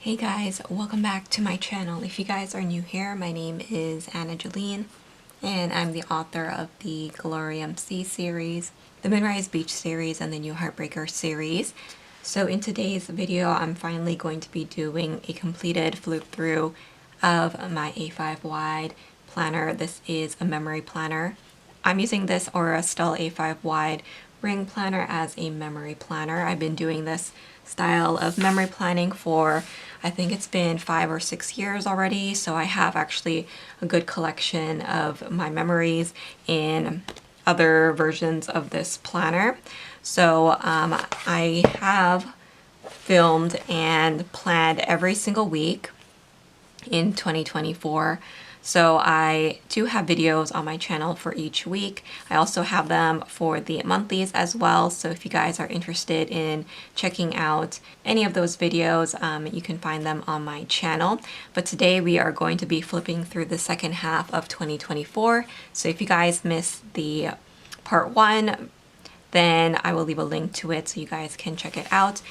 Hey guys, welcome back to my channel. If you guys are new here, my name is AnaJolene and I'm the author of the Glory MC series, the Moonrise Beach series, and the new Heartbreaker series. So in today's video, I'm finally going to be doing a completed flip through of my A5 wide planner. This is a memory planner. I'm using this Estelle A5 wide ring planner as a memory planner. I've been doing this style of memory planning for, I think it's been 5 or 6 years already, so I have actually a good collection of my memories in other versions of this planner. So I have filmed and planned every single week in 2024. So I do have videos on my channel for each week. I also have them for the monthlies as well. So if you guys are interested in checking out any of those videos, you can find them on my channel. But today we are going to be flipping through the second half of 2024. So if you guys missed the part 1, then I will leave a link to it so you guys can check it out.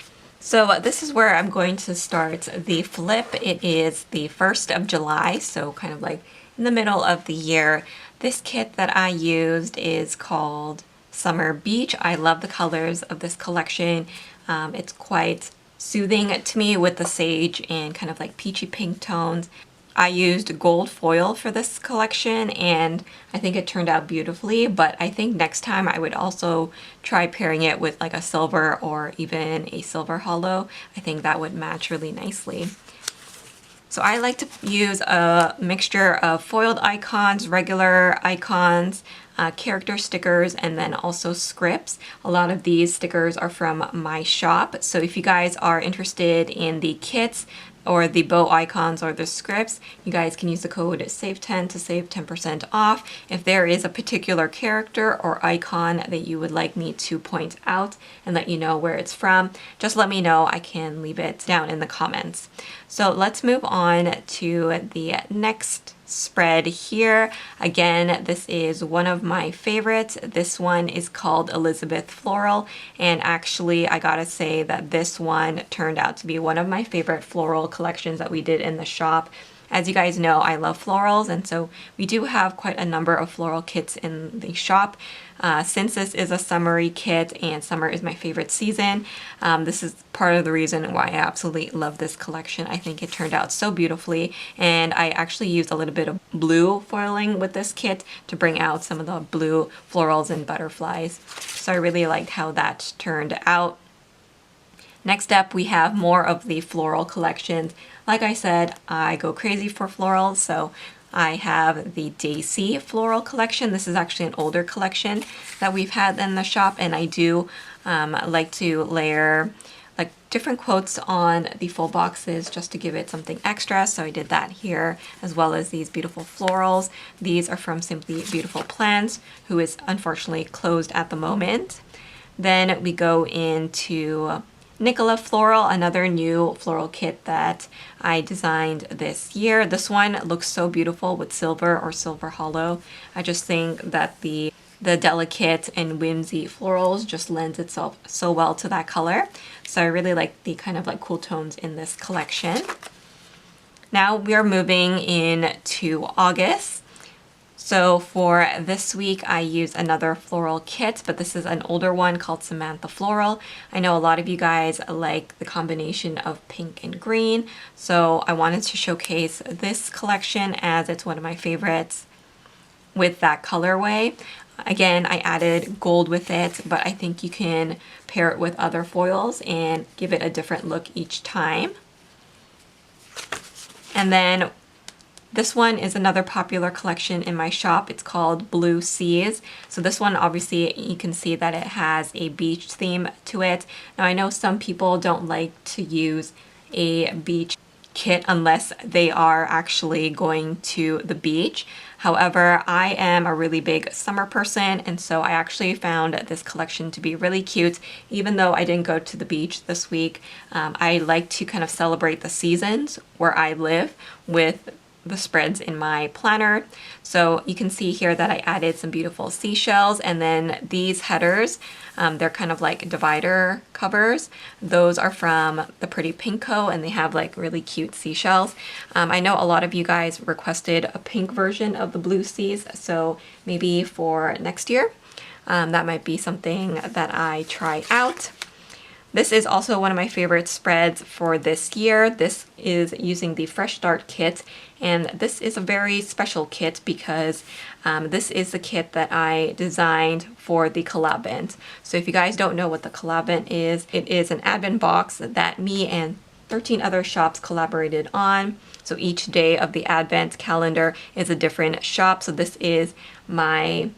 So this is where I'm going to start the flip. It is the 1st of July, so kind of like in the middle of the year. This kit that I used is called Summer Beach. I love the colors of this collection. It's quite soothing to me with the sage and kind of like peachy pink tones. I used gold foil for this collection and I think it turned out beautifully, but I think next time I would also try pairing it with like a silver or even a silver hollow. I think that would match really nicely. So I like to use a mixture of foiled icons, regular icons, character stickers, and then also scripts. A lot of these stickers are from my shop. So if you guys are interested in the kits or the bow icons or the scripts, you guys can use the code SAVE10 to save 10% off. If there is a particular character or icon that you would like me to point out and let you know where it's from, just let me know. I can leave it down in the comments. So let's move on to the next spread here. Again, this is one of my favorites. This one is called Elizabeth Floral, and actually I gotta say that this one turned out to be one of my favorite floral collections that we did in the shop. As you guys know, I love florals, and so we do have quite a number of floral kits in the shop. Since this is a summery kit and summer is my favorite season, this is part of the reason why I absolutely love this collection. I think it turned out so beautifully, and I actually used a little bit of blue foiling with this kit to bring out some of the blue florals and butterflies. So I really liked how that turned out. Next up, we have more of the floral collections. Like I said, I go crazy for florals, so I have the Daisy floral collection. This is actually an older collection that we've had in the shop, and I do like to layer like different quotes on the full boxes just to give it something extra. So I did that here, as well as these beautiful florals. These are from Simply Beautiful Plants, who is unfortunately closed at the moment. Then we go into Nicola Floral, another new floral kit that I designed this year. This one looks so beautiful with silver or silver hollow. I just think that the delicate and whimsy florals just lends itself so well to that color. So I really like the kind of like cool tones in this collection. Now we are moving into August. So for this week, I used another floral kit, but this is an older one called Samantha Floral. I know a lot of you guys like the combination of pink and green, so I wanted to showcase this collection as it's one of my favorites with that colorway. Again, I added gold with it, but I think you can pair it with other foils and give it a different look each time. And then this one is another popular collection in my shop. It's called Blue Seas. So this one, obviously, you can see that it has a beach theme to it. Now, I know some people don't like to use a beach kit unless they are actually going to the beach. However, I am a really big summer person, and so I actually found this collection to be really cute. Even though I didn't go to the beach this week, I like to kind of celebrate the seasons where I live with the spreads in my planner. So you can see here that I added some beautiful seashells, and then these headers, they're kind of like divider covers. Those are from the Pretty Pink Co, and they have like really cute seashells. I know a lot of you guys requested a pink version of the blue seas, so maybe for next year, that might be something that I try out. This is also one of my favorite spreads for this year. This is using the Fresh Start kit, and this is a very special kit because this is the kit that I designed for the collab bint. So if you guys don't know what the collab bint is, it is an advent box that me and 13 other shops collaborated on. So each day of the advent calendar is a different shop. So this is my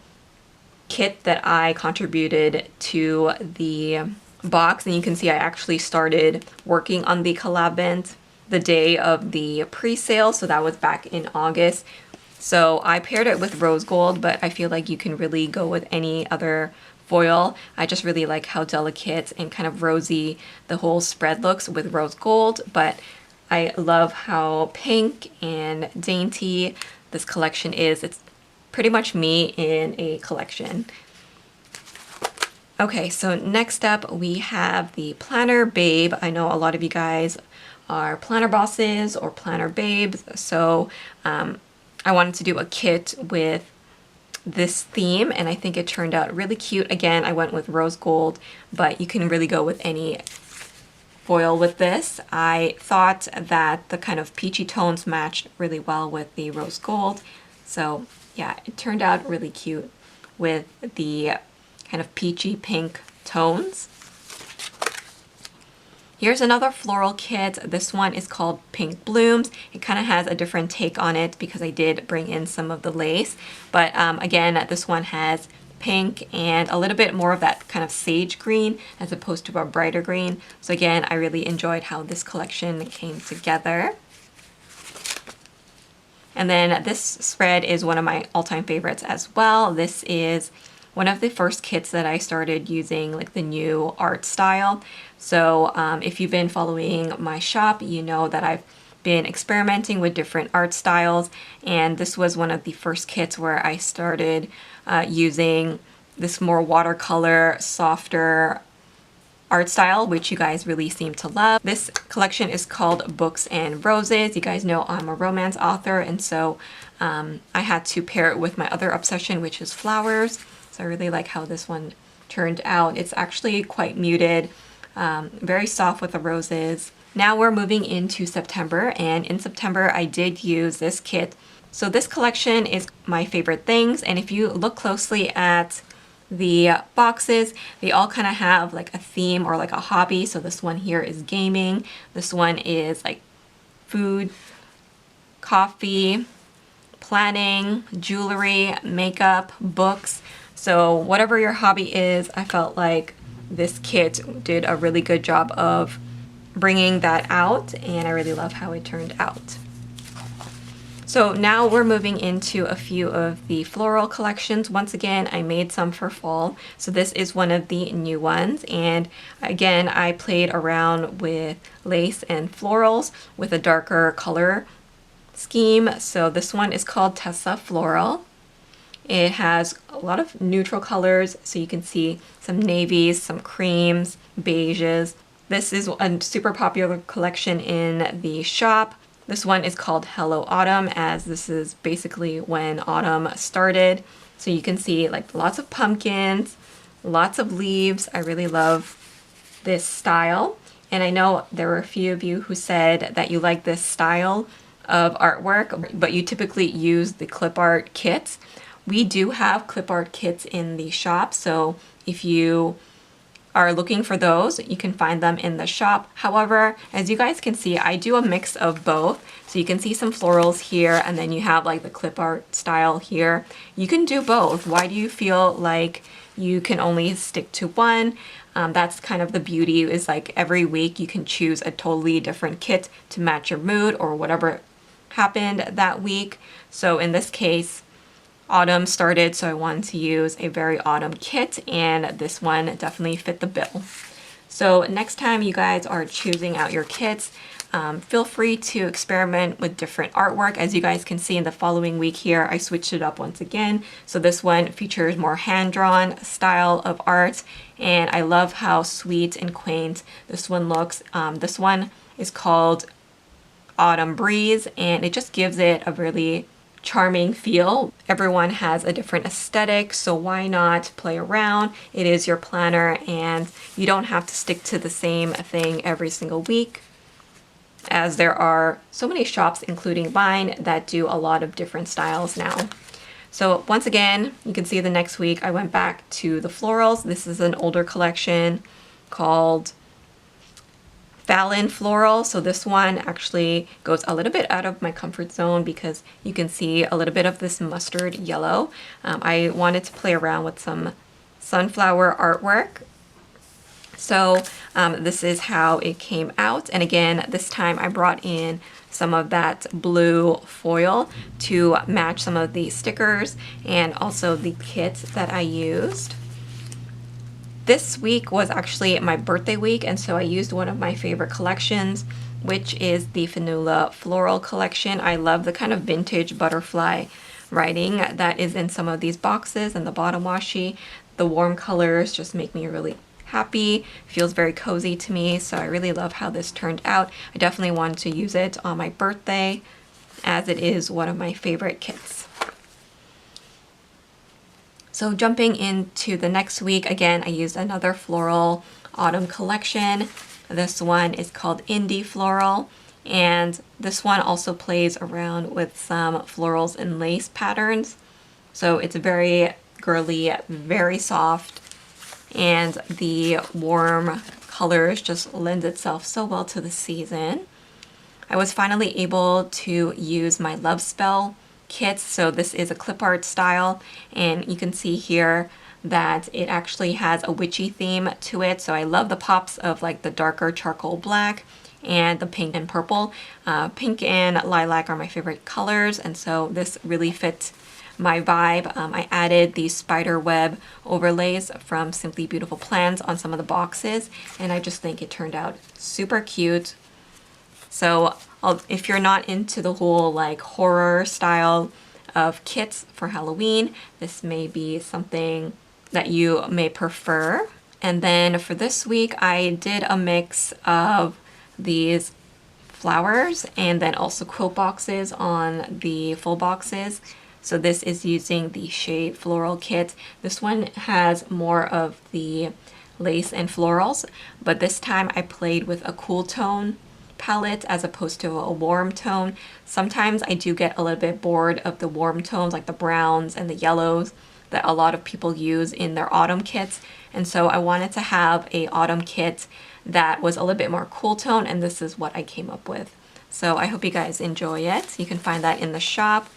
kit that I contributed to the box, and you can see I actually started working on the collab bint the day of the pre-sale, so that was back in August. So I paired it with rose gold, but I feel like you can really go with any other foil. I just really like how delicate and kind of rosy the whole spread looks with rose gold, but I love how pink and dainty this collection is. It's pretty much me in a collection. Okay, so next up we have the Planner Babe. I know a lot of you guys are planner bosses or planner babes, so I wanted to do a kit with this theme, and I think it turned out really cute. Again, I went with rose gold, but you can really go with any foil with this. I thought that the kind of peachy tones matched really well with the rose gold, so yeah, it turned out really cute with the kind of peachy pink tones. Here's another floral kit. This one is called Pink Blooms. It kind of has a different take on it because I did bring in some of the lace, but again, this one has pink and a little bit more of that kind of sage green as opposed to a brighter green. So again, I really enjoyed how this collection came together. And then this spread is one of my all-time favorites as well. This is one of the first kits that I started using, like the new art style. So if you've been following my shop, you know that I've been experimenting with different art styles, and this was one of the first kits where I started using this more watercolor, softer art style, which you guys really seem to love. This collection is called Books and Roses. You guys know I'm a romance author, and so I had to pair it with my other obsession, which is flowers. So I really like how this one turned out. It's actually quite muted, very soft with the roses. Now we're moving into September, and in September I did use this kit. So this collection is my favorite things, and if you look closely at the boxes, they all kind of have like a theme or like a hobby. So this one here is gaming. This one is like food, coffee, planning, jewelry, makeup, books. So whatever your hobby is, I felt like this kit did a really good job of bringing that out, and I really love how it turned out. So now we're moving into a few of the floral collections. Once again, I made some for fall. So this is one of the new ones. And again, I played around with lace and florals with a darker color scheme. So this one is called Tessa Floral. It has a lot of neutral colors. So you can see some navies, some creams, beiges. This is a super popular collection in the shop. This one is called Hello Autumn, as this is basically when autumn started. So you can see like lots of pumpkins, lots of leaves. I really love this style. And I know there were a few of you who said that you like this style of artwork, but you typically use the clip art kits. We do have clip art kits in the shop, so if you are looking for those, you can find them in the shop. However, as you guys can see, I do a mix of both. So you can see some florals here, and then you have like the clip art style here. You can do both. Why do you feel like you can only stick to one? That's kind of the beauty, is like every week you can choose a totally different kit to match your mood or whatever happened that week. So in this case, autumn started, so I wanted to use a very autumn kit, and this one definitely fit the bill. So next time you guys are choosing out your kits, feel free to experiment with different artwork. As you guys can see in the following week here, I switched it up once again. So this one features more hand-drawn style of art, and I love how sweet and quaint this one looks. This one is called Autumn Breeze, and it just gives it a really charming feel. Everyone has a different aesthetic, so why not play around? It is your planner, and you don't have to stick to the same thing every single week, as there are so many shops, including mine, that do a lot of different styles now. So once again, you can see the next week I went back to the florals. This is an older collection called Fallon Floral. So this one actually goes a little bit out of my comfort zone because you can see a little bit of this mustard yellow. I wanted to play around with some sunflower artwork. So this is how it came out. And again, this time I brought in some of that blue foil to match some of the stickers and also the kit that I used. This week was actually my birthday week, and so I used one of my favorite collections, which is the Fanula Floral Collection. I love the kind of vintage butterfly writing that is in some of these boxes and the bottom washi. The warm colors just make me really happy. Feels very cozy to me, so I really love how this turned out. I definitely wanted to use it on my birthday, as it is one of my favorite kits. So jumping into the next week, again, I used another floral autumn collection. This one is called Indie Floral, and this one also plays around with some florals and lace patterns. So it's very girly, very soft, and the warm colors just lend itself so well to the season. I was finally able to use my Love Spell kit. So this is a clip art style, and you can see here that it actually has a witchy theme to it. So I love the pops of like the darker charcoal black and the pink and purple. Pink and lilac are my favorite colors, and so this really fits my vibe. I added these spider web overlays from Simply Beautiful Plans on some of the boxes, and I just think it turned out super cute. So if you're not into the whole like horror style of kits for Halloween, this may be something that you may prefer. And then for this week, I did a mix of these flowers and then also quilt boxes on the full boxes. So this is using the Shade Floral kit. This one has more of the lace and florals, but this time I played with a cool tone palette as opposed to a warm tone. Sometimes I do get a little bit bored of the warm tones like the browns and the yellows that a lot of people use in their autumn kits, and so I wanted to have a autumn kit that was a little bit more cool tone, and this is what I came up with. So I hope you guys enjoy it. You can find that in the shop.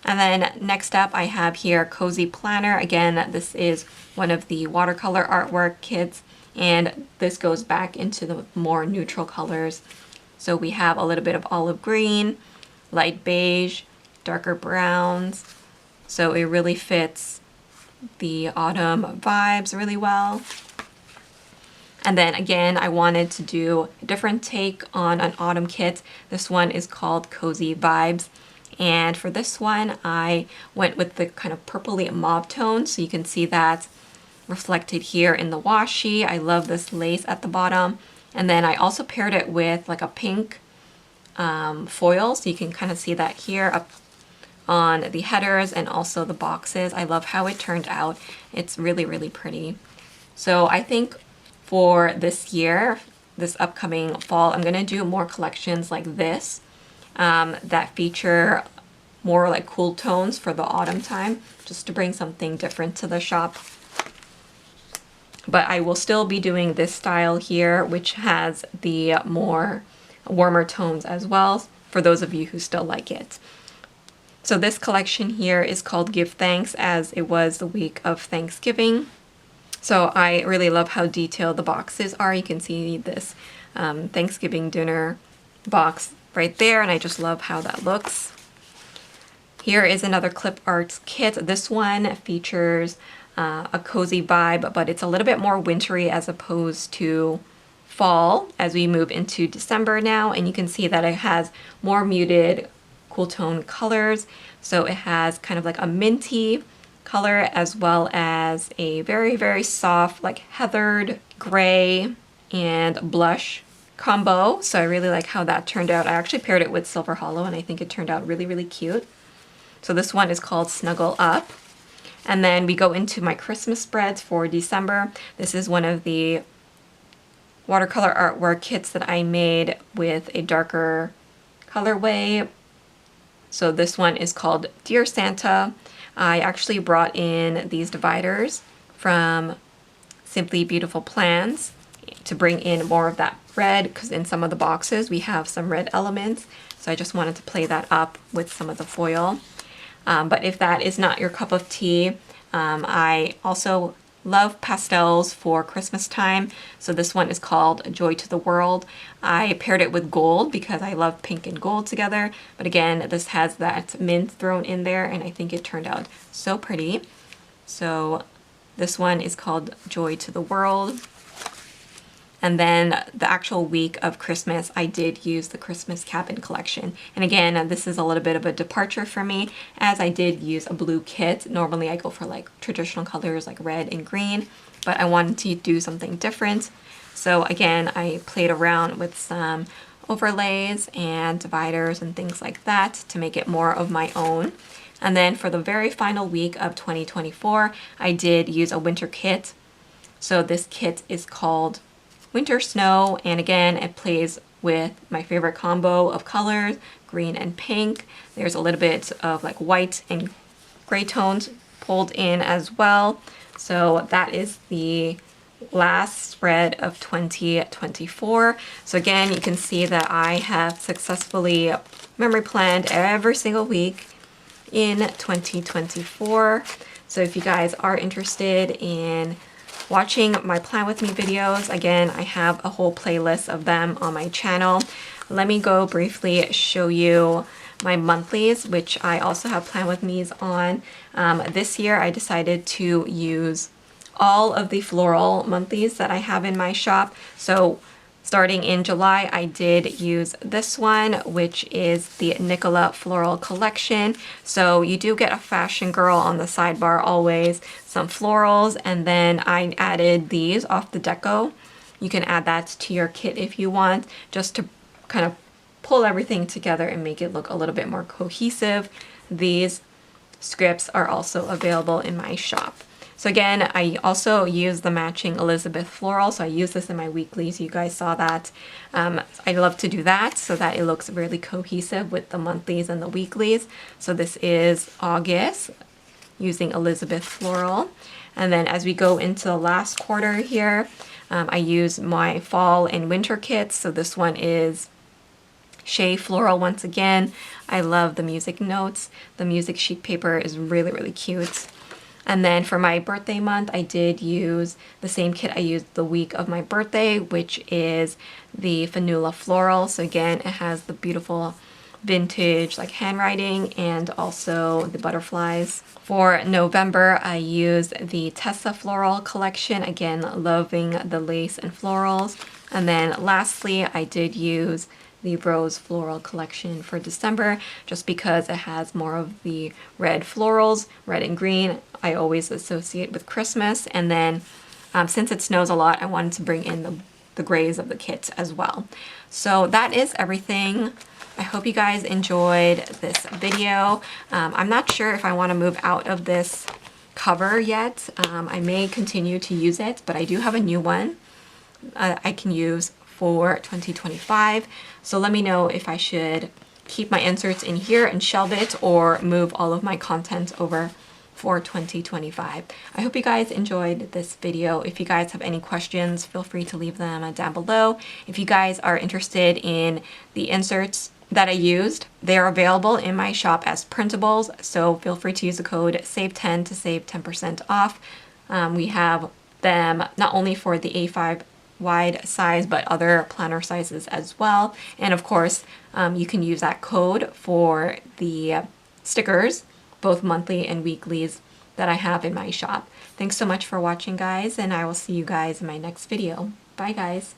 And then next up I have here Cozy Planner. Again, this is one of the watercolor artwork kits, and this goes back into the more neutral colors. So we have a little bit of olive green, light beige, darker browns. So it really fits the autumn vibes really well. And then again, I wanted to do a different take on an autumn kit. This one is called Cozy Vibes. And for this one, I went with the kind of purpley mauve tone. So you can see that reflected here in the washi. I love this lace at the bottom. And then I also paired it with like a pink foil. So you can kind of see that here up on the headers and also the boxes. I love how it turned out. It's really, really pretty. So I think for this year, this upcoming fall, I'm gonna do more collections like this that feature more like cool tones for the autumn time, just to bring something different to the shop. But I will still be doing this style here, which has the more warmer tones as well, for those of you who still like it. So this collection here is called Give Thanks, as it was the week of Thanksgiving. So I really love how detailed the boxes are. You can see this Thanksgiving dinner box right there, and I just love how that looks. Here is another clip art kit. This one features a cozy vibe, but it's a little bit more wintry as opposed to fall as we move into December now, and you can see that it has more muted cool tone colors. So it has kind of like a minty color as well as a very soft like heathered gray and blush combo. So I really like how that turned out. I actually paired it with Silver Hollow and I think it turned out really cute. So this one is called Snuggle Up. And then we go into my Christmas spreads for December. This is one of the watercolor artwork kits that I made with a darker colorway. So this one is called Dear Santa. I actually brought in these dividers from Simply Beautiful Plans to bring in more of that red, because in some of the boxes we have some red elements. So I just wanted to play that up with some of the foil. But if that is not your cup of tea, I also love pastels for Christmas time. So this one is called Joy to the World. I paired it with gold because I love pink and gold together. But again, this has that mint thrown in there and I think it turned out so pretty. So this one is called Joy to the World. And then the actual week of Christmas, I did use the Christmas cabin collection. And again, this is a little bit of a departure for me as I did use a blue kit. Normally I go for like traditional colors like red and green, but I wanted to do something different. So again, I played around with some overlays and dividers and things like that to make it more of my own. And then for the very final week of 2024, I did use a winter kit. So this kit is called Winter Snow, and again it plays with my favorite combo of colors, green and pink. There's a little bit of like white and gray tones pulled in as well. So that is the last spread of 2024. So again, you can see that I have successfully memory planned every single week in 2024. So if you guys are interested in watching my Plan With Me videos, again, I have a whole playlist of them on my channel. Let me go briefly show you my monthlies, which I also have Plan With Me's on. This year I decided to use all of the floral monthlies that I have in my shop. So starting in July, I did use this one, which is the Nicola Floral Collection. So you do get a fashion girl on the sidebar always, some florals, and then I added these off the deco. You can add that to your kit if you want, just to kind of pull everything together and make it look a little bit more cohesive. These scripts are also available in my shop. So again, I also use the matching Elizabeth floral, so I use this in my weeklies. You guys saw that. I love to do that so that it looks really cohesive with the monthlies and the weeklies. So this is August using Elizabeth floral. And then as we go into the last quarter here, I use my fall and winter kits. So this one is Shea Floral once again. I love the music notes. The music sheet paper is really cute. And then for my birthday month, I did use the same kit I used the week of my birthday, which is the Fanula Floral. So again, it has the beautiful vintage like handwriting and also the butterflies. For November, I used the Tessa Floral Collection. Again, loving the lace and florals. And then lastly, I did use the Rose Floral Collection for December, just because it has more of the red florals, red and green. I always associate with Christmas. And then since it snows a lot, I wanted to bring in the grays of the kit as well. So that is everything. I hope you guys enjoyed this video. I'm not sure if I want to move out of this cover yet. I may continue to use it, but I do have a new one I can use for 2025. So let me know if I should keep my inserts in here and shelve it or move all of my content over for 2025. I hope you guys enjoyed this video. If you guys have any questions, feel free to leave them down below. If you guys are interested in the inserts that I used, they are available in my shop as printables, so feel free to use the code SAVE10 to save 10% off. We have them not only for the A5 wide size, but other planner sizes as well. And of course, you can use that code for the stickers, both monthly and weeklies that I have in my shop. Thanks so much for watching, guys, and I will see you guys in my next video. Bye, guys.